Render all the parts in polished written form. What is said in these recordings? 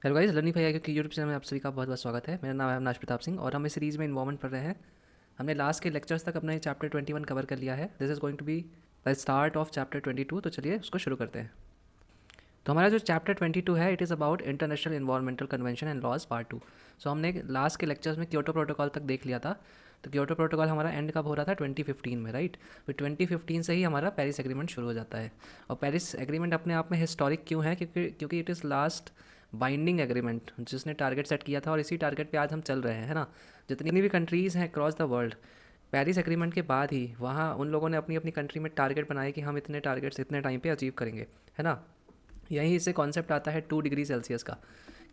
Hello guys, learning भाई की YouTube channel में आप सभी का बहुत बहुत स्वागत है। मेरा नाम है अविनाश प्रताप सिंह और हम इस सीरीज़ में इन्वॉल्वमेंट पढ़ रहे हैं। हमने लास्ट के लेक्चर्स तक अपना चैप्टर 21 कवर कर लिया है। This is going to be the start of chapter 22। तो चलिए उसको शुरू करते हैं। तो हमारा जो चैप्टर 22 है, it is about international environmental convention and laws part 2। So हमने लास्ट के लेक्चर्स में क्योटो प्रोटोकॉल तक देख लिया था। तो क्योटो प्रोटोकॉल हमारा एंड कब हो रहा था? 2015 में, राइट। फिर 2015 से ही हमारा पेरिस एग्रीमेंट शुरू हो जाता है। और पेरिस एग्रीमेंट अपने आप में हिस्टोरिक क्यों है? क्योंकि it is last binding agreement जिसने टारगेट सेट किया था, और इसी टारगेट पे आज हम चल रहे हैं, है ना। जितनी भी कंट्रीज़ हैं across the world, Paris agreement के बाद ही वहाँ उन लोगों ने अपनी अपनी कंट्री में टारगेट बनाए कि हम इतने टारगेट्स इतने टाइम पे अचीव करेंगे, है ना। यहीं से कॉन्सेप्ट आता है 2 डिग्री सेल्सियस का,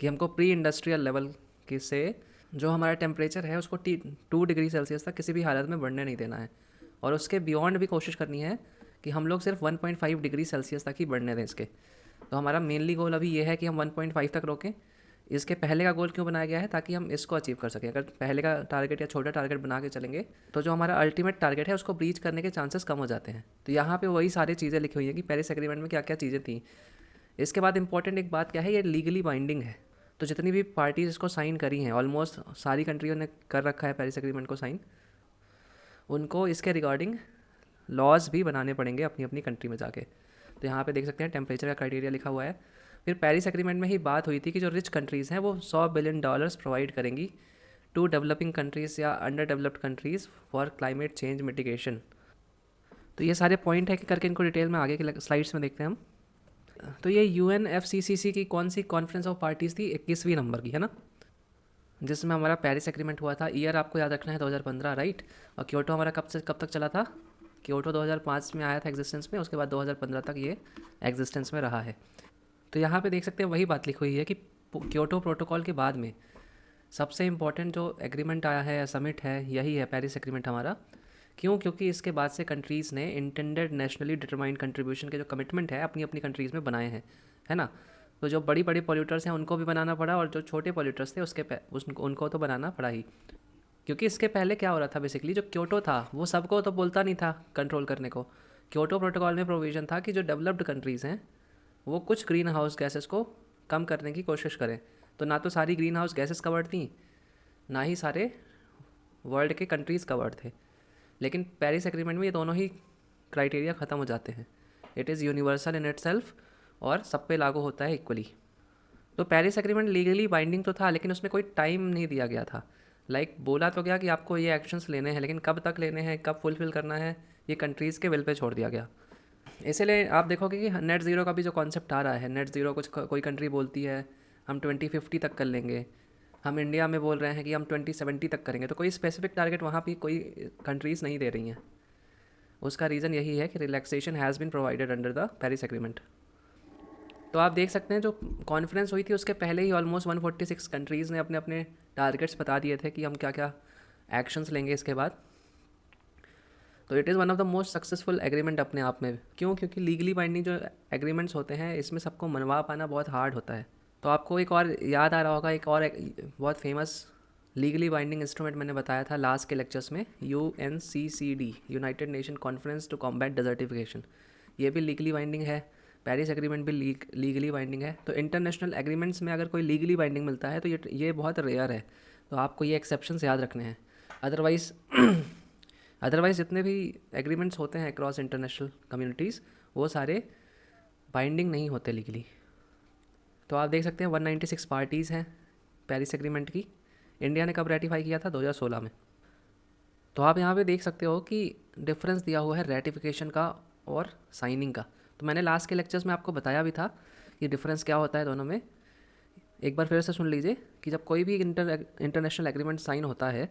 कि हमको प्री इंडस्ट्रियल लेवल के से जो हमारा टेम्परेचर है उसको 2 डिग्री सेल्सियस तक किसी भी हालत में बढ़ने नहीं देना है, और उसके बियॉन्ड भी कोशिश करनी है कि हम लोग सिर्फ 1.5 डिग्री सेल्सियस तक ही बढ़ने दें इसके। तो हमारा मेनली गोल अभी ये है कि हम 1.5 तक रोकें। इसके पहले का गोल क्यों बनाया गया है? ताकि हम इसको अचीव कर सकें। अगर पहले का टारगेट या छोटा टारगेट बना के चलेंगे तो जो हमारा अल्टीमेट टारगेट है उसको ब्रीच करने के चांसेस कम हो जाते हैं। तो यहाँ पे वही सारी चीज़ें लिखी हुई हैं कि पेरिस एग्रीमेंट में क्या क्या चीज़ें थी। इसके बाद इंपॉर्टेंट एक बात क्या है, ये लीगली बाइंडिंग है। तो जितनी भी पार्टीज इसको साइन करी हैं, ऑलमोस्ट सारी कंट्रियों ने कर रखा है पेरिस एग्रीमेंट को साइन, उनको इसके रिगार्डिंग लॉज भी बनाने पड़ेंगे अपनी अपनी कंट्री में जाके। तो यहाँ पे देख सकते हैं टेम्परेचर का क्राइटेरिया लिखा हुआ है। फिर पेरिस एग्रीमेंट में ही बात हुई थी कि जो रिच कंट्रीज़ हैं वो $100 बिलियन प्रोवाइड करेंगी टू डेवलपिंग कंट्रीज़ या under developed countries for climate change mitigation. तो ये सारे पॉइंट है कि करके इनको डिटेल में आगे के स्लाइड्स में देखते हैं हम। तो ये UNFCCC की कौन सी कॉन्फ्रेंस ऑफ पार्टीज़ थी? 21वीं नंबर की, है ना, जिसमें हमारा पेरिस एग्रीमेंट हुआ था। ईयर आपको याद रखना है 2015, राइट। और क्योटो हमारा कब से कब तक चला था? क्योटो 2005 में आया था एग्जिस्टेंस में, उसके बाद 2015 तक ये एग्जिस्टेंस में रहा है। तो यहाँ पे देख सकते हैं वही बात लिखी हुई है कि क्योटो प्रोटोकॉल के बाद में सबसे इम्पॉर्टेंट जो एग्रीमेंट आया है या समिट है, यही है पेरिस एग्रीमेंट हमारा। क्यों? क्योंकि इसके बाद से कंट्रीज़ ने इंटेंडेड नेशनली डिटरमाइंड कंट्रीब्यूशन के जो कमिटमेंट है अपनी अपनी कंट्रीज़ में बनाए हैं, है ना। तो जो बड़ी बड़ी पॉल्यूटर्स हैं उनको भी बनाना पड़ा, और जो छोटे पॉल्यूटर्स थे उनको तो बनाना पड़ा ही। क्योंकि इसके पहले क्या हो रहा था, बेसिकली जो क्योटो था वो सबको तो बोलता नहीं था कंट्रोल करने को। क्योटो प्रोटोकॉल में प्रोविज़न था कि जो डेवलप्ड कंट्रीज़ हैं वो कुछ ग्रीन हाउस गैसेस को कम करने की कोशिश करें। तो ना तो सारी ग्रीन हाउस गैसेस कवर्ड थी, ना ही सारे वर्ल्ड के कंट्रीज़ कवर्ड थे। लेकिन पेरिस एग्रीमेंट में ये दोनों ही क्राइटेरिया ख़त्म हो जाते हैं। It is universal in itself और सब पे लागू होता है इक्वली। तो पेरिस एग्रीमेंट लीगली बाइंडिंग तो था, लेकिन उसमें कोई टाइम नहीं दिया गया था। बोला तो गया कि आपको ये एक्शंस लेने हैं, लेकिन कब तक लेने हैं, कब फुलफिल करना है, ये कंट्रीज़ के विल पे छोड़ दिया गया। इसीलिए आप देखोगे कि नेट ज़ीरो का भी जो कॉन्सेप्ट आ रहा है, नेट ज़ीरो कुछ कोई कंट्री बोलती है हम 2050 तक कर लेंगे, हम इंडिया में बोल रहे हैं कि हम 2070 तक करेंगे। तो कोई स्पेसिफिक टारगेट वहाँ भी कोई कंट्रीज़ नहीं दे रही हैं। उसका रीज़न यही है कि relaxation has been provided under the Paris agreement. तो आप देख सकते हैं जो कॉन्फ्रेंस हुई थी उसके पहले ही ऑलमोस्ट 146 कंट्रीज़ ने अपने अपने टारगेट्स बता दिए थे कि हम क्या क्या एक्शंस लेंगे इसके बाद। तो it is one of the most successful agreement अपने आप में। क्यों? क्योंकि लीगली बाइंडिंग जो एग्रीमेंट्स होते हैं इसमें सबको मनवा पाना बहुत हार्ड होता है। तो आपको एक और याद आ रहा होगा, बहुत फेमस लीगली बाइंडिंग इंस्ट्रूमेंट मैंने बताया था लास्ट के लेक्चर्स में, UNCCD, United Nation conference to combat desertification. ये भी लीगली बाइंडिंग है। पेरिस एग्रीमेंट भी लीगली बाइंडिंग है। तो इंटरनेशनल एग्रीमेंट्स में अगर कोई लीगली बाइंडिंग मिलता है तो ये बहुत रेयर है। तो आपको ये एक्सेप्शंस याद रखने हैं। अदरवाइज़ अदरवाइज़ जितने भी एग्रीमेंट्स होते हैं अक्रॉस इंटरनेशनल कम्युनिटीज़, वो सारे बाइंडिंग नहीं होते लीगली। तो आप देख सकते हैं 196 पार्टीज़ हैं पेरिस एग्रीमेंट की। इंडिया ने कब रेटिफाई किया था? 2016 में। तो आप यहाँ पे देख सकते हो कि डिफरेंस दिया हुआ है रेटिफिकेशन का और साइनिंग का। तो मैंने लास्ट के लेक्चर्स में आपको बताया भी था कि डिफरेंस क्या होता है दोनों में। एक बार फिर से सुन लीजिए कि जब कोई भी इंटरनेशनल एग्रीमेंट साइन होता है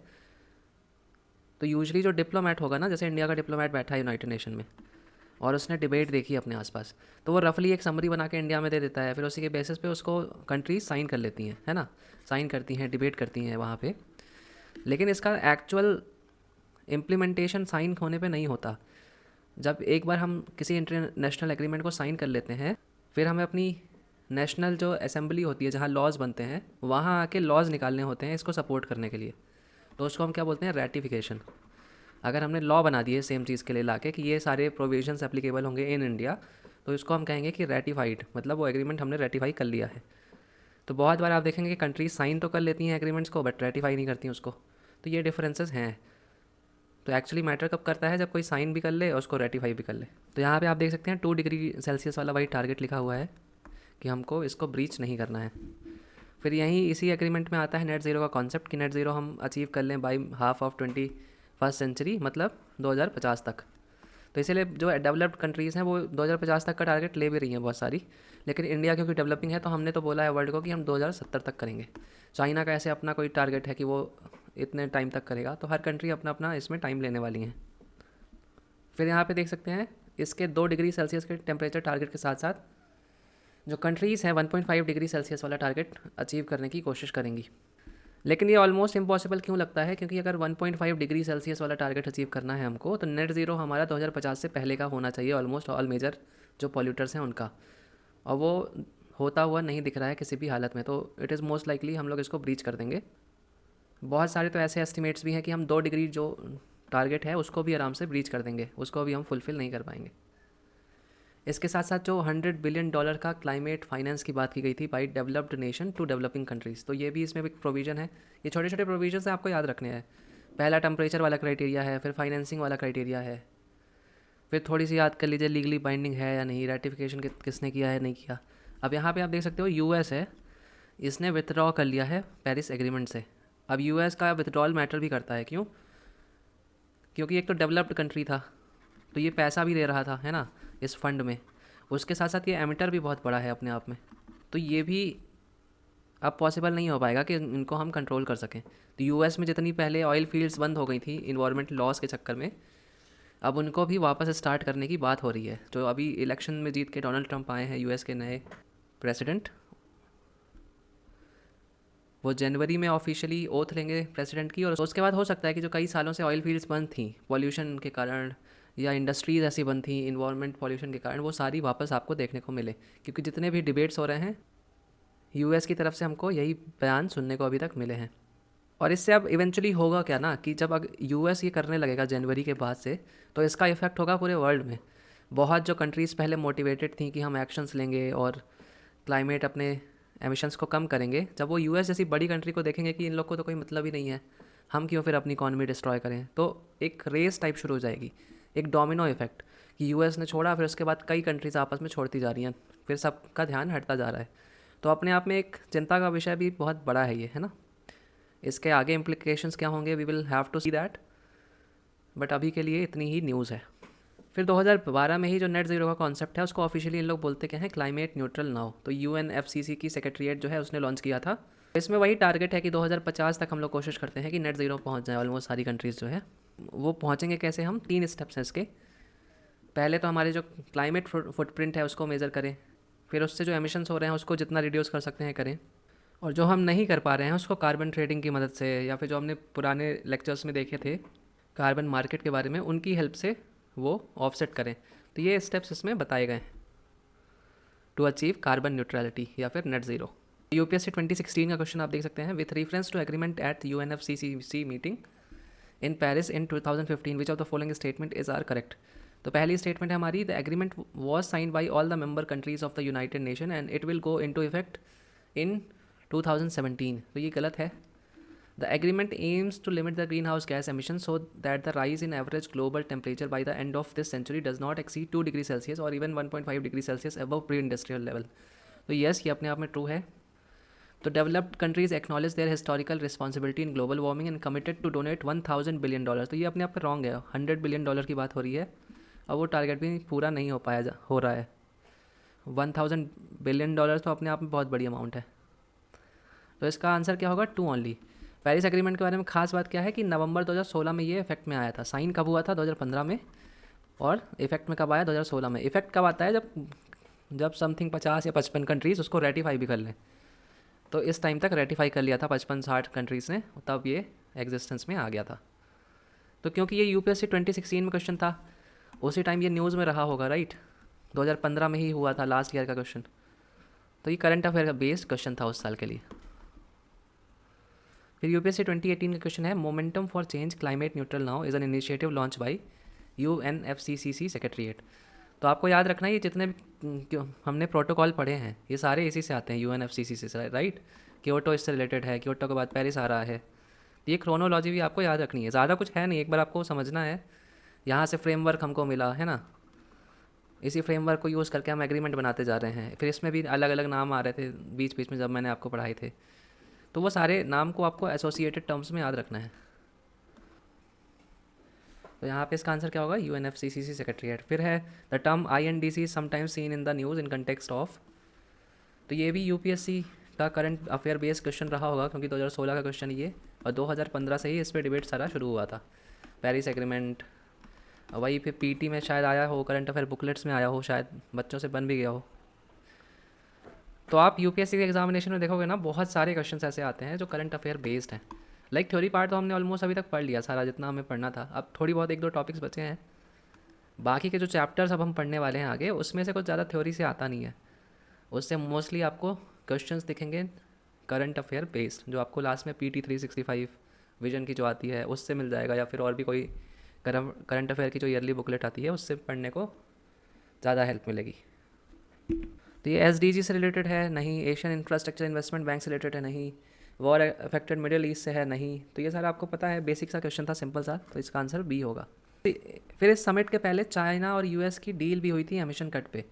तो यूजुअली जो डिप्लोमेट होगा ना, जैसे इंडिया का डिप्लोमेट बैठा है यूनाइटेड नेशन में और उसने डिबेट देखी अपने आसपास, तो वो रफली एक समरी बना के इंडिया में दे देता है। फिर उसी के बेसिस पे उसको कंट्रीज साइन कर लेती हैं, है ना, साइन करती हैं, डिबेट करती हैं वहाँ पे। लेकिन इसका एक्चुअल इम्प्लीमेंटेशन साइन होने पे नहीं होता। जब एक बार हम किसी इंटरनेशनल एग्रीमेंट को साइन कर लेते हैं, फिर हमें अपनी नेशनल जो असेंबली होती है जहाँ लॉज बनते हैं वहाँ आके लॉज निकालने होते हैं इसको सपोर्ट करने के लिए। तो उसको हम क्या बोलते हैं? रेटिफिकेशन। अगर हमने लॉ बना दिए सेम चीज़ के लिए लाके कि ये सारे प्रोविजंस एप्लीकेबल होंगे इन इंडिया, तो इसको हम कहेंगे कि रेटिफाइड, मतलब वो एग्रीमेंट हमने रेटिफाई कर लिया है। तो बहुत बार आप देखेंगे कि कंट्रीज साइन तो कर लेती हैं एग्रीमेंट्स को बट रेटिफाई नहीं करती हैं उसको। तो ये डिफरेंसेस हैं। तो एक्चुअली मैटर कब करता है, जब कोई साइन भी कर ले और उसको रेटिफाई भी कर ले। तो यहाँ पे आप देख सकते हैं 2 डिग्री सेल्सियस वाला वही टारगेट लिखा हुआ है कि हमको इसको ब्रीच नहीं करना है। फिर यहीं इसी एग्रीमेंट में आता है नेट ज़ीरो का कॉन्सेप्ट कि नेट ज़ीरो हम अचीव कर लें by half of 21st century, मतलब 2050 तक। तो इसीलिए जो डेवलप्ड कंट्रीज़ हैं वो 2050 तक का टारगेट ले भी रही हैं बहुत सारी, लेकिन इंडिया क्योंकि डेवलपिंग है तो हमने तो बोला है वर्ल्ड को कि हम 2070 तक करेंगे। चाइना का ऐसे अपना कोई टारगेट है कि वो इतने टाइम तक करेगा, तो हर कंट्री अपना अपना इसमें टाइम लेने वाली हैं। फिर यहाँ पे देख सकते हैं इसके 2 डिग्री सेल्सियस के टेम्परेचर टारगेट के साथ साथ जो कंट्रीज़ हैं 1.5 डिग्री सेल्सियस वाला टारगेट अचीव करने की कोशिश करेंगी। लेकिन ये ऑलमोस्ट इम्पॉसिबल क्यों लगता है, क्योंकि अगर 1.5 डिग्री सेल्सियस वाला टारगेट अचीव करना है हमको तो नेट ज़ीरो हमारा 2050 से पहले का होना चाहिए ऑलमोस्ट ऑल मेजर जो पॉल्यूटर्स हैं उनका, और वो होता हुआ नहीं दिख रहा है किसी भी हालत में। तो इट इज़ मोस्ट लाइकली हम लोग इसको ब्रीच कर देंगे। बहुत सारे तो ऐसे एस्टिमेट्स भी हैं कि हम 2 डिग्री जो टारगेट है उसको भी आराम से ब्रीच कर देंगे, उसको भी हम फुलफ़िल नहीं कर पाएंगे। इसके साथ साथ जो $100 बिलियन का क्लाइमेट फाइनेंस की बात की गई थी by developed nation to developing countries, तो ये भी इसमें एक प्रोविज़न है। ये छोटे छोटे प्रोविजन आपको याद रखने हैं। पहला टेम्परेचर वाला क्राइटेरिया है, फिर फाइनेंसिंग वाला क्राइटेरिया है, फिर थोड़ी सी याद कर लीजिए लीगली बाइंडिंग है या नहीं, रेटिफिकेशन किसने किया है नहीं किया। अब यहाँ पे आप देख सकते हो यूएस है, इसने विथड्रॉ कर लिया है पेरिस एग्रीमेंट से। अब यूएस का विथड्रॉल मैटर भी करता है, क्यों? क्योंकि एक तो डेवलप्ड कंट्री था तो ये पैसा भी दे रहा था, है ना, इस फंड में। उसके साथ साथ ये एमिटर भी बहुत बड़ा है अपने आप में, तो ये भी अब पॉसिबल नहीं हो पाएगा कि इनको हम कंट्रोल कर सकें। तो यूएस में जितनी पहले ऑयल फील्ड्स बंद हो गई थी इन्वायरमेंट लॉस के चक्कर में, अब उनको भी वापस स्टार्ट करने की बात हो रही है। जो अभी इलेक्शन में जीत के डोनाल्ड ट्रंप आए हैं यूएस के नए प्रेसिडेंट, वो जनवरी में ऑफिशियली ओथ लेंगे प्रेसिडेंट की, और उसके बाद हो सकता है कि जो कई सालों से ऑयल फील्ड्स बंद थी पॉल्यूशन के कारण या इंडस्ट्रीज़ ऐसी बंद थी इन्वायरमेंट पॉल्यूशन के कारण, वो सारी वापस आपको देखने को मिले। क्योंकि जितने भी डिबेट्स हो रहे हैं यूएस की तरफ से हमको यही बयान सुनने को अभी तक मिले हैं। और इससे अब इवेंचुअली होगा क्या ना कि जब अगर यूएस ये करने लगेगा जनवरी के बाद से, तो इसका इफ़ेक्ट होगा पूरे वर्ल्ड में। बहुत जो कंट्रीज़ पहले मोटिवेटेड थी कि हम एक्शंस लेंगे और क्लाइमेट अपने एमिशंस को कम करेंगे, जब वो यूएस जैसी बड़ी कंट्री को देखेंगे कि इन लोग को तो कोई मतलब ही नहीं है, हम क्यों फिर अपनी इकॉनमी डिस्ट्रॉय करें, तो एक रेस टाइप शुरू हो जाएगी, एक डोमिनो इफेक्ट कि यूएस ने छोड़ा फिर उसके बाद कई कंट्रीज आपस में छोड़ती जा रही हैं, फिर सबका ध्यान हटता जा रहा है। तो अपने आप में एक चिंता का विषय भी बहुत बड़ा है ये, है ना। इसके आगे इम्प्लीकेशंस क्या होंगे we will have to see that, but अभी के लिए इतनी ही न्यूज़ है। फिर 2012 में ही जो नेट ज़ीरो का कॉन्सेप्ट है उसको ऑफिशियली इन लोग बोलते क्या हैं, क्लाइमेट न्यूट्रल नाउ। तो यूएनएफसीसी की सेक्रेटरीट जो है उसने लॉन्च किया था। इसमें वही टारगेट है कि 2050 तक हम लोग कोशिश करते हैं कि नेट ज़ीरो पहुंच जाए ऑलमोस्ट सारी कंट्रीज़ जो है। वो पहुंचेंगे कैसे, हम 3 स्टेप्स हैं इसके। पहले तो हमारे जो क्लाइमेट फुटप्रिंट है उसको मेज़र करें, फिर उससे जो एमिशंस हो रहे हैं उसको जितना रिड्यूस कर सकते हैं करें, और जो हम नहीं कर पा रहे हैं उसको कार्बन ट्रेडिंग की मदद से, या फिर जो हमने पुराने लेक्चर्स में देखे थे कार्बन मार्केट के बारे में, उनकी हेल्प से वो ऑफसेट करें। तो ये स्टेप्स इसमें बताए गए हैं टू अचीव कार्बन न्यूट्रलिटी या फिर नेट ज़ीरो। यूपीएससी 2016 का क्वेश्चन आप देख सकते हैं, with reference to agreement at UNFCCC meeting in Paris in 2015 which of the following statement is are correct. तो पहली स्टेटमेंट है हमारी, the agreement was signed by all the member countries of the United Nation and it will go into effect in 2017। तो ये गलत है। The agreement aims to limit the greenhouse gas emissions so that the rise in average global temperature by the end of this century does not exceed 2 degrees Celsius or even 1.5 degrees Celsius above pre-industrial level. तो yes, ये अपने आप में true है। तो developed countries acknowledge their historical responsibility in global warming and committed to donate $1,000 billion। तो ये अपने आप में रॉन्ग है, $100 बिलियन की बात हो रही है, और वो टारगेट भी पूरा नहीं हो रहा है। $1,000 बिलियन तो अपने आप में बहुत बड़ी अमाउंट है। तो इसका आंसर क्या होगा, 2 ओनली। पेरिस एग्रीमेंट के बारे में खास बात क्या है कि नवंबर 2016 में ये इफेक्ट में आया था। साइन कब हुआ था, 2015 में, और इफेक्ट में कब आया, 2016 में। इफेक्ट कब आता है, जब समथिंग 50 या 55 कंट्रीज़ उसको रेटिफाई भी कर लें। तो इस टाइम तक रेटिफाई कर लिया था 55-60 कंट्रीज़ ने, तब ये एग्जिस्टेंस में आ गया था। तो क्योंकि ये यूपीएससी 2016 में क्वेश्चन था, उसी टाइम ये न्यूज़ में रहा होगा, राइट। 2015 में ही हुआ था लास्ट ईयर का क्वेश्चन, तो ये करंट अफेयर का बेस्ड क्वेश्चन था उस साल के लिए। फिर यूपीएससी 2018 का क्वेश्चन है, momentum for change climate neutral now is an initiative launch by UNFCCC secretariat. तो आपको याद रखना है ये जितने भी हमने प्रोटोकॉल पढ़े हैं ये सारे इसी से आते हैं, UNFCCC से, राइट। क्योटो इससे रिलेटेड है, क्योटो के बाद पेरिस आ रहा है। ये क्रोनोलॉजी भी आपको याद रखनी है, ज़्यादा कुछ है नहीं, एक बार आपको समझना है। यहाँ से फ्रेमवर्क हमको मिला है ना, इसी फ्रेमवर्क को यूज़ करके हम एग्रीमेंट बनाते जा रहे हैं। फिर इसमें भी अलग अलग नाम आ रहे थे बीच बीच में जब मैंने आपको पढ़ाए थे, तो वो सारे नाम को आपको एसोसिएटेड टर्म्स में याद रखना है। तो यहाँ पे इसका आंसर क्या होगा, UNFCCC सेक्रेटरीट। फिर है the term INDC sometimes seen in the news in context of. तो ये भी UPSC का करंट अफेयर बेस्ड क्वेश्चन रहा होगा, क्योंकि 2016 का क्वेश्चन ये, और 2015 से ही इस पर डिबेट सारा शुरू हुआ था। पेरिस एग्रीमेंट, वही फिर PT में शायद आया हो, करंट अफेयर बुकलेट्स में आया हो, शायद बच्चों से बन भी गया हो। तो आप UPSC के एग्जामिनेशन में देखोगे ना, बहुत सारे क्वेश्चन ऐसे आते हैं जो करंट अफेयर बेस्ड हैं। लाइक थ्योरी पार्ट तो हमने ऑलमोस्ट अभी तक पढ़ लिया सारा जितना हमें पढ़ना था, अब थोड़ी बहुत 1-2 टॉपिक्स बचे हैं। बाकी के जो चैप्टर्स अब हम पढ़ने वाले हैं आगे, उसमें से कुछ ज़्यादा थ्योरी से आता नहीं है, उससे मोस्टली आपको क्वेश्चंस दिखेंगे करंट अफेयर बेस्ड, जो आपको लास्ट में PT 365 विजन की जो आती है उससे मिल जाएगा, या फिर और भी कोई करंट अफेयर की जो ईयरली बुकलेट आती है उससे पढ़ने को ज़्यादा हेल्प मिलेगी। तो ये SDG से रिलेटेड है नहीं, एशियन इंफ्रास्ट्रक्चर इन्वेस्टमेंट बैंक से रिलेटेड है नहीं, वॉर अफेक्टेड मिडिल ईस्ट से है नहीं। तो ये सारा आपको पता है, बेसिक सा क्वेश्चन था, सिंपल सा, तो इसका आंसर B होगा। फिर इस समिट के पहले चाइना और US की डील भी हुई थी एमिशन कट पे,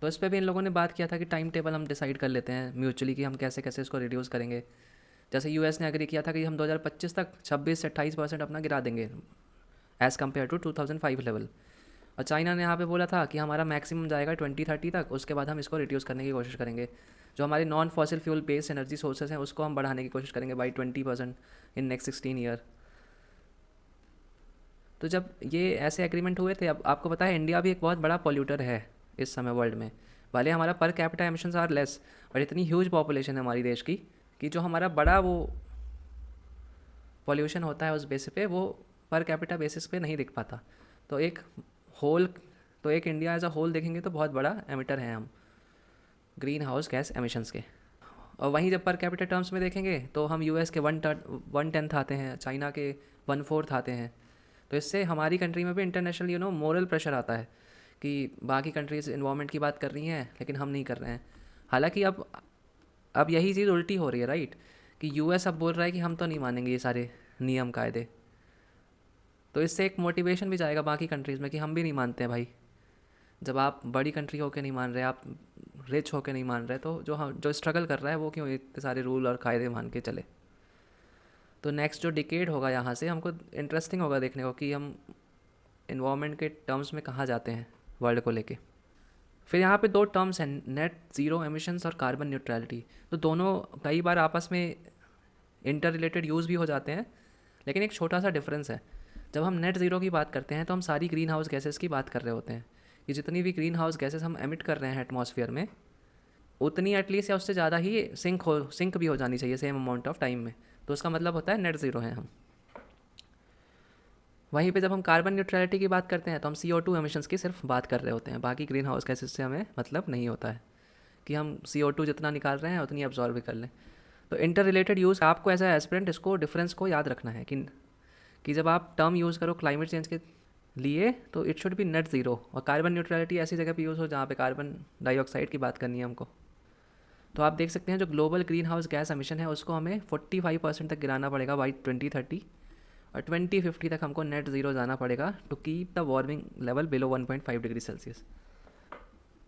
तो इस पर भी इन लोगों ने बात किया था कि टाइम टेबल हम डिसाइड कर लेते हैं म्यूचुअली कि हम कैसे कैसे इसको रिड्यूस करेंगे। जैसे US ने एग्री किया था कि हम 2025 तक 26 से 28% अपना गिरा देंगे एज़ कम्पेयर टू 2005 लेवल, और चाइना ने यहाँ पे बोला था कि हमारा मैक्सिमम जाएगा 2030 तक, उसके बाद हम इसको रिड्यूस करने की कोशिश करेंगे। जो हमारे non fossil fuel based energy sources हैं उसको हम बढ़ाने की कोशिश करेंगे बाई 20% इन नेक्स्ट 16 ईयर। तो जब ये ऐसे एग्रीमेंट हुए थे, अब आपको पता है इंडिया भी एक बहुत बड़ा पॉल्यूटर है इस समय वर्ल्ड में। भले हमारा per capita emissions are less, और इतनी ह्यूज पॉपुलेशन है हमारी देश की कि जो हमारा बड़ा वो पॉल्यूशन होता है उस बेसिस पे वो पर कैपिटा बेसिस पे नहीं दिख पाता। तो एक होल, तो एक इंडिया एज अ होल देखेंगे तो बहुत बड़ा एमिटर हैं हम ग्रीन हाउस गैस एमिशंस के। और वहीं जब पर कैपिटा टर्म्स में देखेंगे तो हम US के 1/10 आते हैं, चाइना के 1/4 आते हैं। तो इससे हमारी कंट्री में भी इंटरनेशनल मोरल प्रेशर आता है कि बाकी कंट्रीज़ इन्वायरमेंट की बात कर रही हैं लेकिन हम नहीं कर रहे हैं। हालांकि अब यही चीज़ उल्टी हो रही है, राइट, कि US अब बोल रहा है कि हम तो नहीं मानेंगे ये सारे नियम कायदे। तो इससे एक मोटिवेशन भी जाएगा बाकी कंट्रीज़ में कि हम भी नहीं मानते हैं भाई। जब आप बड़ी कंट्री होकर नहीं मान रहे, आप रिच होकर नहीं मान रहे, तो जो स्ट्रगल कर रहा है वो क्यों इतने सारे रूल और कायदे मान के चले। तो नेक्स्ट जो डिकेड होगा यहाँ से हमको इंटरेस्टिंग होगा देखने को कि हम इन्वायरमेंट के टर्म्स में कहाँ जाते हैं वर्ल्ड को लेके। फिर यहाँ पे 2 टर्म्स हैं, नेट ज़ीरो एमिशंस और कार्बन न्यूट्रलिटी। तो दोनों कई बार आपस में इंटर रिलेटेड यूज़ भी हो जाते हैं, लेकिन एक छोटा सा डिफरेंस है। जब हम नेट ज़ीरो की बात करते हैं तो हम सारी ग्रीन हाउस गैसेस की बात कर रहे होते हैं कि जितनी भी ग्रीन हाउस गैसेस हम एमिट कर रहे हैं एटमॉस्फेयर में, उतनी एटलीस्ट या उससे ज़्यादा ही सिंक भी हो जानी चाहिए सेम अमाउंट ऑफ टाइम में। तो उसका मतलब होता है नेट ज़ीरो हैं हम। वहीं पे जब हम कार्बन न्यूट्रलिटी की बात करते हैं तो हम CO2 एमिशंस की सिर्फ बात कर रहे होते हैं, बाकी ग्रीन हाउस गैसेस से हमें मतलब नहीं होता है कि हम CO2 जितना निकाल रहे हैं उतनी अब्जॉर्ब भी कर लें। तो इंटर रिलेटेड यूज़ आपको एज ए एस्पिरेंट इसको डिफरेंस को याद रखना है कि जब आप टर्म यूज़ करो क्लाइमेट चेंज के लिए तो it should be net zero, और कार्बन न्यूट्रलिटी ऐसी जगह पे यूज़ हो जहाँ पे कार्बन डाइऑक्साइड की बात करनी है हमको। तो आप देख सकते हैं जो global green house gas emission है उसको हमें 45% तक गिराना पड़ेगा बाई 2030, और 2050 तक हमको नेट ज़ीरो जाना पड़ेगा to keep the warming level below 1.5 degree Celsius.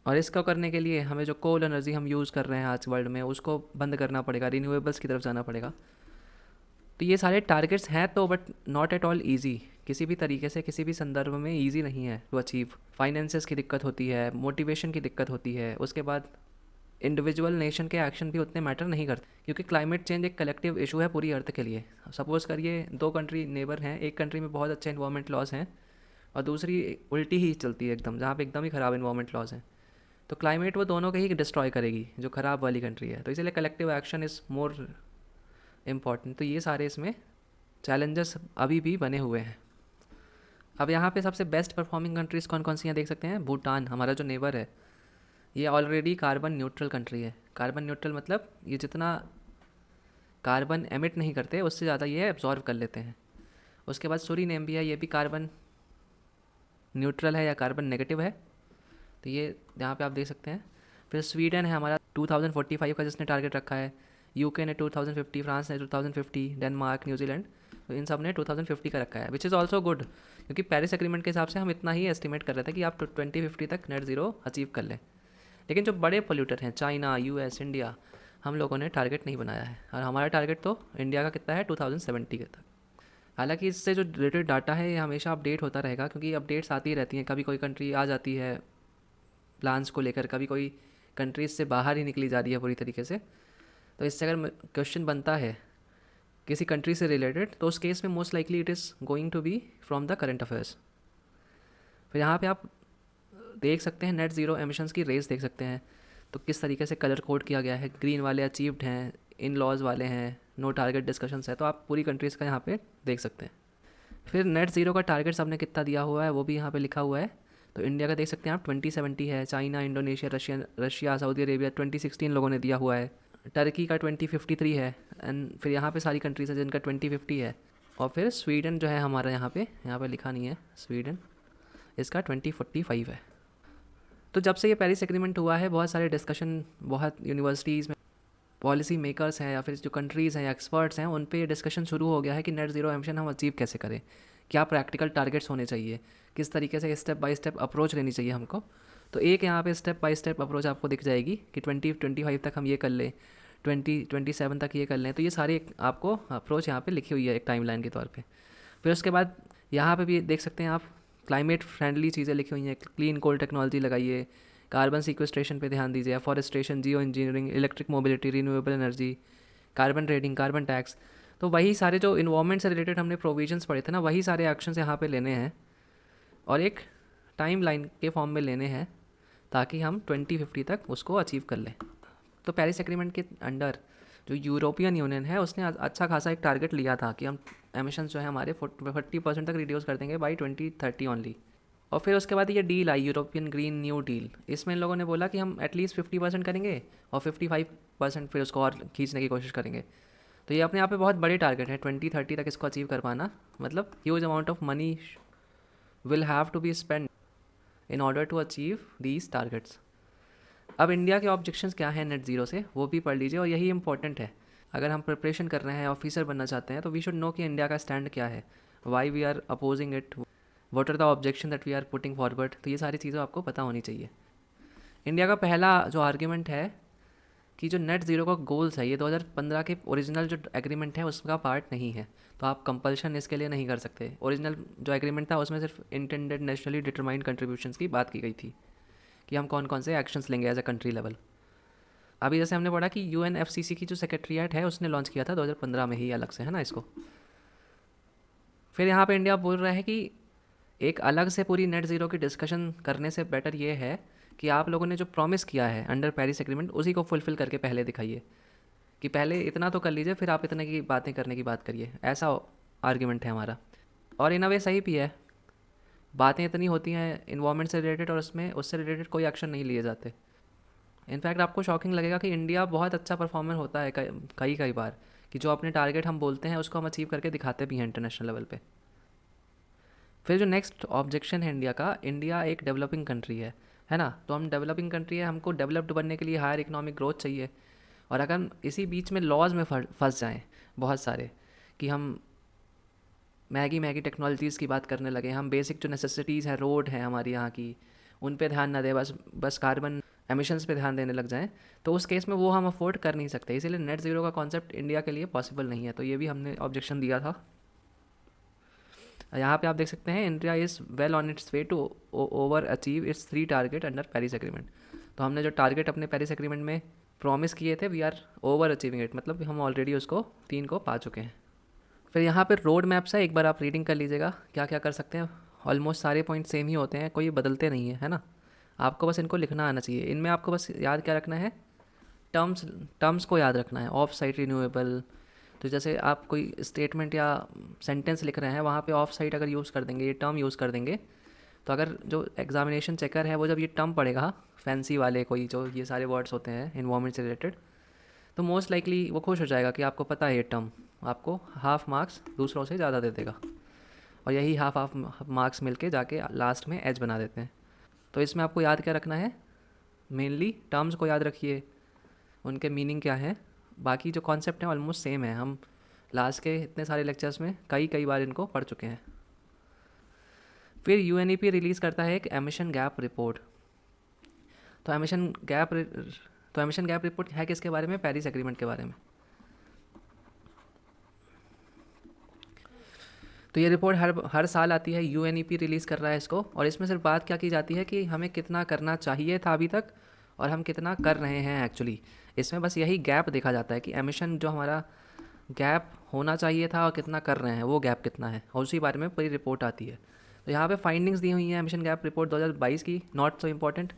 और इसको करने के लिए हमें जो कोल एनर्जी हम यूज़ कर रहे हैं आज वर्ल्ड में उसको बंद करना पड़ेगा, रिन्यूएबल्स की तरफ जाना पड़ेगा। तो ये सारे टारगेट्स हैं तो but not at all easy, किसी भी तरीके से किसी भी संदर्भ में ईजी नहीं है टू अचीव। फाइनेंसेस की दिक्कत होती है, मोटिवेशन की दिक्कत होती है, उसके बाद इंडिविजुअल नेशन के एक्शन भी उतने मैटर नहीं करते, क्योंकि क्लाइमेट चेंज एक कलेक्टिव इशू है पूरी अर्थ के लिए। सपोज़ करिए 2 कंट्री नेबर हैं, एक कंट्री में बहुत अच्छे इन्वायरमेंट लॉज हैं और दूसरी उल्टी ही चलती है एकदम, जहाँ पे एकदम ही ख़राब इन्वायरमेंट लॉज हैं। तो क्लाइमेट वो दोनों के ही डिस्ट्रॉय करेगी जो ख़राब वाली कंट्री है, तो इसलिए collective action is more important. तो ये सारे इसमें चैलेंजेस अभी भी बने हुए हैं। अब यहाँ पे सबसे बेस्ट परफॉर्मिंग कंट्रीज़ कौन कौन सी हैं देख सकते हैं। भूटान हमारा जो नेबर है ये ऑलरेडी कार्बन न्यूट्रल कंट्री है। कार्बन न्यूट्रल मतलब ये जितना कार्बन एमिट नहीं करते उससे ज़्यादा ये एब्जॉर्व कर लेते हैं। उसके बाद सूरीनेम भी है, ये भी कार्बन न्यूट्रल है या कार्बन नेगेटिव है। तो ये यहाँ पे आप देख सकते हैं। फिर स्वीडन है हमारा 2045 का जिसने टारगेट रखा है, यूके ने 2050, फ्रांस ने 2050, डेनमार्क, न्यूजीलैंड, तो इन सब ने 2050 का रखा है, विच इज़ ऑल्सो गुड, क्योंकि पेरिस एग्रीमेंट के हिसाब से हम इतना ही एस्टिमेट कर रहे थे कि आप 2050 तक नेट ज़ीरो अचीव कर लें। लेकिन जो बड़े पोल्यूटर हैं, चाइना, यूएस, इंडिया, हम लोगों ने टारगेट नहीं बनाया है, और हमारा टारगेट तो इंडिया का कितना है 2070 के तक। हालांकि इससे जो रिलेटेड डाटा है ये हमेशा अपडेट होता रहेगा, क्योंकि अपडेट्स आती रहती हैं, कभी कोई कंट्री आ जाती है प्लान्स को लेकर, कभी कोई कंट्री इससे बाहर ही निकली जा रही है पूरी तरीके से। तो इससे अगर क्वेश्चन बनता है किसी कंट्री से रिलेटेड, तो उस केस में most likely it is going to be from the current affairs. फिर यहाँ पे आप देख सकते हैं नेट ज़ीरो एमिशंस की रेस देख सकते हैं, तो किस तरीके से कलर कोड किया गया है। ग्रीन वाले अचीव्ड हैं, इन लॉज वाले हैं, नो टारगेट डिस्कशंस है, तो आप पूरी कंट्रीज़ का यहाँ पे देख सकते हैं। फिर नेट ज़ीरो का टारगेट सबने कितना दिया हुआ है वो भी यहाँ पे लिखा हुआ है। तो इंडिया का देख सकते हैं आप 2070 है, China, Indonesia, Russia, Saudi Arabia 2016 लोगों ने दिया हुआ है, टर्की का 2053 है, एंड फिर यहाँ पे सारी कंट्रीज़ हैं जिनका 2050 है। और फिर स्वीडन जो है हमारा यहाँ पे लिखा नहीं है स्वीडन, इसका 2045 है। तो जब से ये पेरिस एग्रीमेंट हुआ है, बहुत सारे डिस्कशन, बहुत यूनिवर्सिटीज़ में पॉलिसी मेकर्स हैं या फिर जो कंट्रीज़ हैं या एक्सपर्ट्स हैं, उन पे ये डिस्कशन शुरू हो गया है कि नेट ज़ीरो एमिशन हम अचीव कैसे करें, क्या प्रैक्टिकल टारगेट्स होने चाहिए, किस तरीके से स्टेप बाय स्टेप अप्रोच लेनी चाहिए हमको। तो एक यहाँ पे स्टेप बाय स्टेप अप्रोच आपको दिख जाएगी कि 2025 तक हम ये कर लें, 2027 तक ये कर लें। तो ये सारी आपको अप्रोच यहाँ पे लिखी हुई है एक टाइमलाइन के तौर पे। फिर उसके बाद यहाँ पे भी देख सकते हैं आप क्लाइमेट फ्रेंडली चीज़ें लिखी हुई हैं, क्लीन कोल टेक्नोलॉजी लगाइए, कार्बन सीक्वेस्ट्रेशन पे ध्यान दीजिए, forestation, geo engineering, electric mobility, renewable energy, carbon trading, carbon tax. तो वही सारे जो इन्वायरमेंट से रिलेटेड हमने प्रोविजंस पढ़े थे ना, वही सारे एक्शंस यहाँ पे लेने हैं और एक टाइम लाइन के फॉर्म में लेने हैं, ताकि हम 2050 तक उसको अचीव कर लें। तो पेरिस एग्रीमेंट के अंडर जो यूरोपियन यूनियन है उसने अच्छा खासा एक टारगेट लिया था कि हम एमिशंस जो है हमारे 40% तक रिड्यूस कर देंगे बाई 2030 ओनली। और फिर उसके बाद ये deal I, European green new deal. इसमें इन लोगों ने बोला कि हम एटलीस्ट 50% करेंगे और 55% फिर उसको और खींचने की कोशिश करेंगे। तो ये अपने आप में बहुत बड़े टारगेट है, 2030 तक इसको अचीव कर पाना, मतलब huge amount of money will have to be spend in order to achieve these targets. अब इंडिया के ऑब्जेक्शंस क्या हैं नेट ज़ीरो से, वो भी पढ़ लीजिए, और यही इंपॉर्टेंट है। अगर हम प्रिपरेशन कर रहे हैं, ऑफिसर बनना चाहते हैं, तो वी शुड नो कि इंडिया का स्टैंड क्या है, why we are opposing it, what are the objection that we are putting forward. तो ये सारी चीज़ें आपको पता होनी चाहिए। इंडिया का पहला जो आर्ग्यूमेंट है कि जो नेट ज़ीरो का गोल्स है ये 2015 के ओरिजिनल जो एग्रीमेंट है उसका पार्ट नहीं है, तो आप कंपल्शन इसके लिए नहीं कर सकते। ओरिजिनल जो एग्रीमेंट था उसमें सिर्फ इंटेंडेड नेशनली डिटरमाइंड कंट्रीब्यूशंस की बात की गई थी कि हम कौन कौन से एक्शंस लेंगे एज अ कंट्री लेवल। अभी जैसे हमने पढ़ा कि UNFCCC की जो सेक्रेटरीट है उसने लॉन्च किया था 2015 में ही अलग से, है ना इसको। फिर यहाँ पे इंडिया बोल रहा है कि एक अलग से पूरी नेट ज़ीरो की डिस्कशन करने से बेटर ये है कि आप लोगों ने जो प्रॉमिस किया है अंडर पेरिस एग्रीमेंट उसी को फुलफ़िल करके पहले दिखाइए, कि पहले इतना तो कर लीजिए फिर आप इतने की बातें करने की बात करिए। ऐसा आर्ग्यूमेंट है हमारा, और इन अ वे सही भी है। बातें इतनी होती हैं इन्वायरमेंट से रिलेटेड और उससे रिलेटेड कोई एक्शन नहीं लिए जाते। इनफैक्ट आपको शॉकिंग लगेगा कि इंडिया बहुत अच्छा परफॉर्मर होता है कई बार, कि जो अपने टारगेट हम बोलते हैं उसको हम अचीव करके दिखाते भी हैं इंटरनेशनल लेवल पे। फिर जो नेक्स्ट ऑब्जेक्शन है इंडिया का, इंडिया एक डेवलपिंग कंट्री है ना, तो हम डेवलपिंग कंट्री है, हमको डेवलप्ड बनने के लिए हायर इकोनॉमिक ग्रोथ चाहिए। और अगर हम इसी बीच में लॉज में फंस जाएँ बहुत सारे, कि हम मैगी टेक्नोलॉजीज़ की बात करने लगे, हम बेसिक जो नेसेसिटीज़ हैं, रोड हैं हमारी यहाँ की, उन पे ध्यान ना दें, बस कार्बन एमिशंस पे ध्यान देने लग जाएं, तो उस केस में वो हम अफोर्ड कर नहीं सकते। इसीलिए नेट ज़ीरो का कॉन्सेप्ट इंडिया के लिए पॉसिबल नहीं है। तो ये भी हमने ऑब्जेक्शन दिया था। यहाँ पे आप देख सकते हैं India is well on its way to over achieve its 3 target under Paris agreement. तो हमने जो टारगेट अपने पेरिस एग्रीमेंट में प्रॉमिस किए थे, we are over achieving it, मतलब हम ऑलरेडी उसको 3 को पा चुके हैं। फिर यहाँ पे रोड मैप्स है, एक बार आप रीडिंग कर लीजिएगा क्या क्या कर सकते हैं। ऑलमोस्ट सारे पॉइंट सेम ही होते हैं, कोई बदलते नहीं है ना। आपको बस इनको लिखना आना चाहिए। इनमें आपको बस याद क्या रखना है, टर्म्स को याद रखना है। ऑफ साइट रिन्यूएबल, तो जैसे आप कोई स्टेटमेंट या सेंटेंस लिख रहे हैं, वहाँ पे ऑफ साइट अगर यूज़ कर देंगे, ये टर्म यूज़ कर देंगे, तो अगर जो एग्जामिनेशन चेकर है वो जब ये टर्म पढ़ेगा फैंसी वाले, कोई जो ये सारे वर्ड्स होते हैं इन्वायरमेंट से रिलेटेड, तो मोस्ट लाइकली वो खुश हो जाएगा कि आपको पता है ये टर्म, आपको हाफ मार्क्स दूसरों से ज़्यादा दे देगा। और यही हाफ मार्क्स मिलके जाके लास्ट में एज बना देते हैं। तो इसमें आपको याद क्या रखना है, मेनली टर्म्स को याद रखिए, उनके मीनिंग क्या है। बाकी जो कॉन्सेप्ट हैं ऑलमोस्ट सेम है, हम लास्ट के इतने सारे लेक्चर्स में कई बार इनको पढ़ चुके हैं। फिर यूएनईपी रिलीज़ करता है एक एमिशन गैप रिपोर्ट। तो एमिशन गैप रिपोर्ट है किसके बारे में, पेरिस एग्रीमेंट के बारे में। तो ये रिपोर्ट हर साल आती है, यूएनईपी रिलीज़ कर रहा है इसको, और इसमें सिर्फ बात क्या की जाती है कि हमें कितना करना चाहिए था अभी तक और हम कितना कर रहे हैं एक्चुअली। इसमें बस यही गैप देखा जाता है कि एमिशन जो हमारा गैप होना चाहिए था और कितना कर रहे हैं, वो गैप कितना है, और उसी बारे में पूरी रिपोर्ट आती है। तो यहाँ पे फाइंडिंग्स दी हुई हैं एमिशन गैप रिपोर्ट 2022 की, नॉट सो इम्पॉर्टेंट,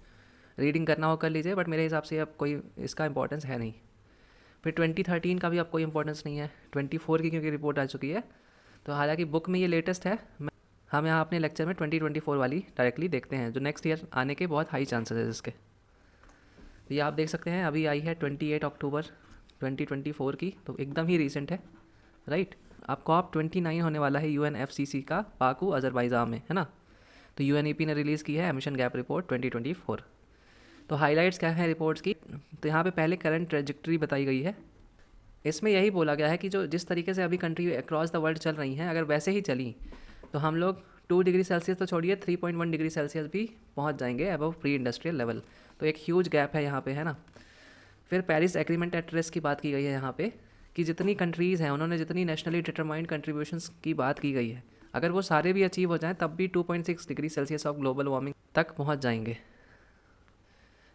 रीडिंग करना हो कर लीजिए, बट मेरे हिसाब से अब कोई इसका इंपॉर्टेंस है नहीं। फिर 2013 का भी अब कोई इंपॉर्टेंस नहीं है, 24 की क्योंकि रिपोर्ट आ चुकी है। तो हालांकि बुक में ये लेटेस्ट है, हम यहाँ अपने लेक्चर में 2024 वाली डायरेक्टली देखते हैं, जो नेक्स्ट ईयर आने के बहुत हाई चांसेस है इसके। तो ये आप देख सकते हैं अभी आई है 28 अक्टूबर 2024 की, तो एकदम ही रीसेंट है, राइट। अब COP 29 होने वाला है UNFCCC का, बाकू अजरबैजान में, है ना। तो UNEP ने रिलीज़ की है एमिशन गैप रिपोर्ट 2024। तो हाइलाइट्स क्या है रिपोर्ट्स की, तो यहाँ पे पहले करंट ट्रेजेक्ट्री बताई गई है। इसमें यही बोला गया है कि जो जिस तरीके से अभी कंट्री अक्रॉस द वर्ल्ड चल रही हैं, अगर वैसे ही चली तो हम लोग 2 डिग्री सेल्सियस तो छोड़िए 3.1 डिग्री सेल्सियस भी पहुंच जाएंगे अबव प्री इंडस्ट्रियल लेवल। तो एक ह्यूज गैप है यहाँ पे, है ना। फिर पेरिस एग्रीमेंट एट रिस्क की बात की गई है यहाँ पे, कि जितनी कंट्रीज़ हैं उन्होंने जितनी नेशनली डिटरमाइंड कंट्रीब्यूशंस की बात की गई है, अगर वो सारे भी अचीव हो जाएँ तब भी 2.6 degree Celsius of global warming तक पहुँच जाएंगे।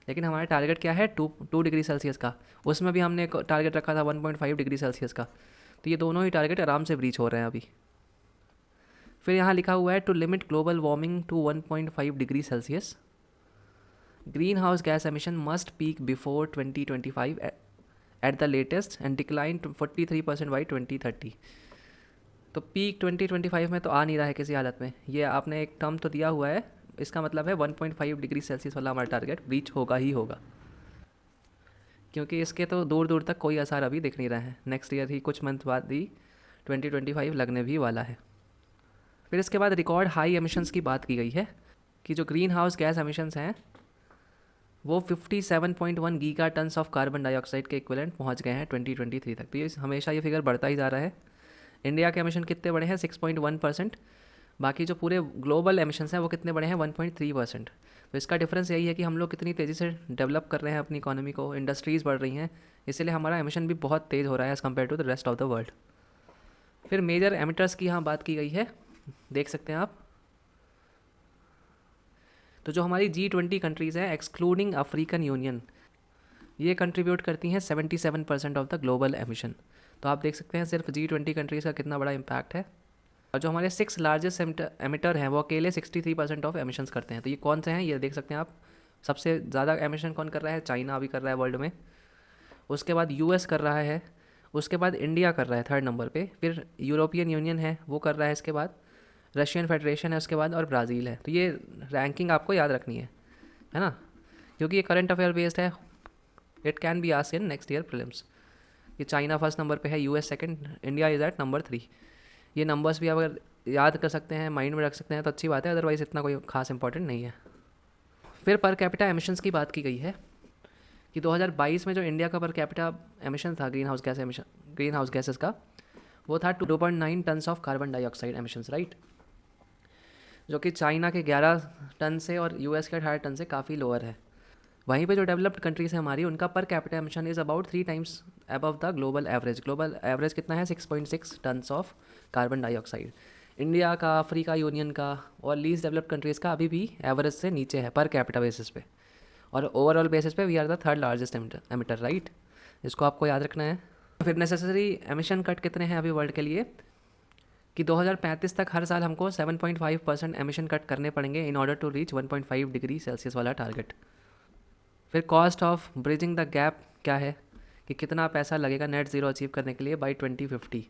लेकिन हमारा टारगेट क्या है, 2 डिग्री सेल्सियस का। उसमें भी हमने एक टारगेट रखा था 1.5 डिग्री सेल्सियस का। तो ये दोनों ही टारगेट आराम से ब्रीच हो रहे हैं अभी। फिर यहाँ लिखा हुआ है to limit global warming to 1.5 degree Celsius, green house gas emission must peak before 2025 at the latest and decline to 43% by 2030। तो पीक 2025 में तो आ नहीं रहा है किसी हालत में, ये आपने एक टर्म तो दिया हुआ है, इसका मतलब है 1.5 डिग्री सेल्सियस वाला हमारा टारगेट ब्रीच होगा ही होगा, क्योंकि इसके तो दूर दूर तक कोई असर अभी दिख नहीं रहा है। नेक्स्ट ईयर ही कुछ मंथ बाद ही 2025 लगने भी वाला है। फिर इसके बाद रिकॉर्ड हाई एमिशंस की बात की गई है, कि जो ग्रीन हाउस गैस एमिशंस हैं वो 57.1 giga tons of carbon dioxide के इक्विवेलेंट पहुंच गए हैं 2023 तक। तो ये हमेशा ये फिगर बढ़ता ही जा रहा है। इंडिया के एमिशन कितने बड़े हैं, 6.1%। बाकी जो पूरे ग्लोबल एमिशंस हैं वो कितने बड़े हैं, 1.3%। तो इसका डिफरेंस यही है कि हम लोग कितनी तेज़ी से डेवलप कर रहे हैं अपनी इकोनॉमी को, इंडस्ट्रीज़ बढ़ रही हैं, इसीलिए हमारा एमिशन भी बहुत तेज़ हो रहा है as compare to the rest of the world. फिर मेजर एमिटर्स की यहाँ बात की गई है, देख सकते हैं आप। तो जो हमारी G20 कंट्रीज़ हैं एक्सक्लूडिंग अफ्रीकन यूनियन, ये कंट्रीब्यूट करती हैं 77% ऑफ द ग्लोबल एमिशन। तो आप देख सकते हैं सिर्फ G20 कंट्रीज़ का कितना बड़ा इम्पैक्ट है। और जो हमारे 6 लार्जेस्ट एमिटर हैं वो अकेले 63% ऑफ एमिशंस करते हैं। तो ये कौन से हैं, ये देख सकते हैं आप। सबसे ज़्यादा एमिशन कौन कर रहा है, चाइना अभी कर रहा है वर्ल्ड में, उसके बाद US कर रहा है, उसके बाद इंडिया कर रहा है 3rd नंबर पे, फिर यूरोपियन यूनियन है वो कर रहा है, इसके बाद रशियन फेडरेशन है उसके बाद, और ब्राज़ील है। तो ये रैंकिंग आपको याद रखनी है ना, क्योंकि ये करंट अफेयर बेस्ड है, it can be asked in next year prelims. ये चाइना 1st नंबर पे है, US 2nd, India is at number 3। ये नंबर्स भी अगर याद कर सकते हैं, माइंड में रख सकते हैं तो अच्छी बात है, अदरवाइज़ इतना कोई खास इंपॉर्टेंट नहीं है। फिर पर कैपिटा एमिशंस की बात की गई है, कि 2022 में जो इंडिया का पर कैपिटा एमिशन था ग्रीन हाउस गैसेस का, वो था 2.9 tons of carbon dioxide emissions, right. जो कि चाइना के 11 टन से और US के 18 टन से काफ़ी लोअर है। वहीं पे जो डेवलप्ड कंट्रीज़ हैं हमारी, उनका per capita emission is about 3 times above the global average. Global average कितना है, 6.6 tons of carbon dioxide. India का, अफ्रीका यूनियन का और लीस्ट डेवलप्ड कंट्रीज़ का अभी भी एवरेज से नीचे है पर कैपिटा बेसिस पे, और ओवरऑल बेसिस पे we are the 3rd largest emitter, right. इसको आपको याद रखना है। फिर नेसेसरी एमिशन कट कितने हैं अभी वर्ल्ड के लिए, कि 2035 तक हर साल हमको 7.5% एमिशन कट करने पड़ेंगे in order to reach 1.5 degree Celsius वाला टारगेट। फिर cost of bridging the gap क्या है, कि कितना पैसा लगेगा नेट ज़ीरो अचीव करने के लिए बाई 2050।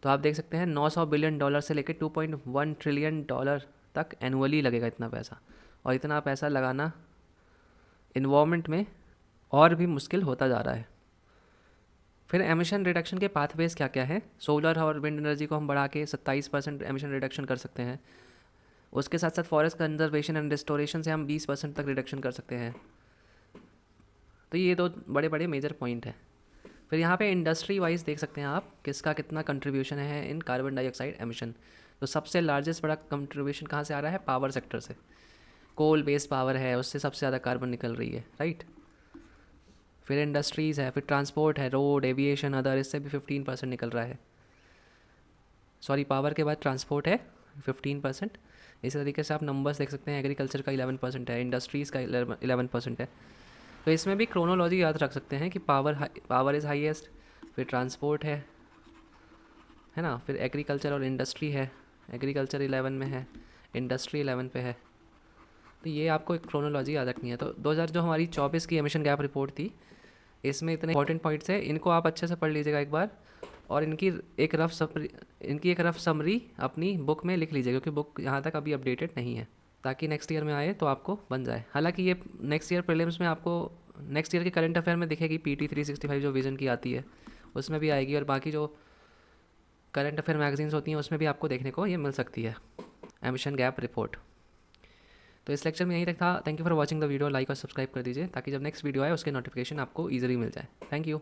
तो आप देख सकते हैं $900 बिलियन से लेकर $2.1 ट्रिलियन तक एनुअली लगेगा इतना पैसा, और इतना पैसा लगाना इन्वायरमेंट में और भी मुश्किल होता जा रहा है। फिर एमिशन रिडक्शन के पाथवेज क्या क्या हैं, सोलर और विंड एनर्जी को हम बढ़ा के 27% एमिशन रिडक्शन कर सकते हैं, उसके साथ साथ फॉरेस्ट कंजर्वेशन एंड रिस्टोरेशन से हम 20% तक रिडक्शन कर सकते हैं। तो ये दो बड़े बड़े मेजर पॉइंट हैं। फिर यहाँ पे इंडस्ट्री वाइज देख सकते हैं आप किसका कितना कंट्रीब्यूशन है इन कार्बन डाइऑक्साइड एमिशन। तो सबसे लार्जेस्ट बड़ा कंट्रीब्यूशन कहाँ से आ रहा है? पावर सेक्टर से। कोल बेस्ड पावर है, उससे सबसे ज़्यादा कार्बन निकल रही है, राइट। फिर इंडस्ट्रीज़ है, फिर ट्रांसपोर्ट है, रोड, एविएशन, अदर, इससे भी 15% निकल रहा है। सॉरी, पावर के बाद ट्रांसपोर्ट है 15%। इसी तरीके से आप नंबर्स देख सकते हैं, एग्रीकल्चर का 11% है, इंडस्ट्रीज़ का 11% है। तो इसमें भी क्रोनोलॉजी याद रख सकते हैं कि पावर इज़ हाईएस्ट, फिर ट्रांसपोर्ट है ना, फिर एग्रीकल्चर और इंडस्ट्री है। एग्रीकल्चर 11 में है, इंडस्ट्री 11 पे है। तो ये आपको एक क्रोनोलॉजी याद रखनी है। तो 2000 जो हमारी 24 की एमिशन गैप रिपोर्ट थी, इसमें इतने इंपॉर्टेंट पॉइंट्स हैं, इनको आप अच्छे से पढ़ लीजिएगा एक बार, और इनकी एक रफ समरी अपनी बुक में लिख लीजिएगा, क्योंकि बुक यहाँ तक अभी अपडेटेड नहीं है, ताकि नेक्स्ट ईयर में आए तो आपको बन जाए। हालांकि ये नेक्स्ट ईयर प्रीलिम्स में आपको नेक्स्ट ईयर के करंट अफेयर में दिखेगी, PT 365 जो विजन की आती है उसमें भी आएगी, और बाकी जो करंट अफेयर मैगजीन्स होती हैं उसमें भी आपको देखने को ये मिल सकती है एमिशन गैप रिपोर्ट। तो इस लेक्चर में यही तक था। Thank you for watching the video. Like और सब्सक्राइब कर दीजिए ताकि जब नेक्स्ट वीडियो आए उसके नोटिफिकेशन आपको ईजिली मिल जाए। Thank you.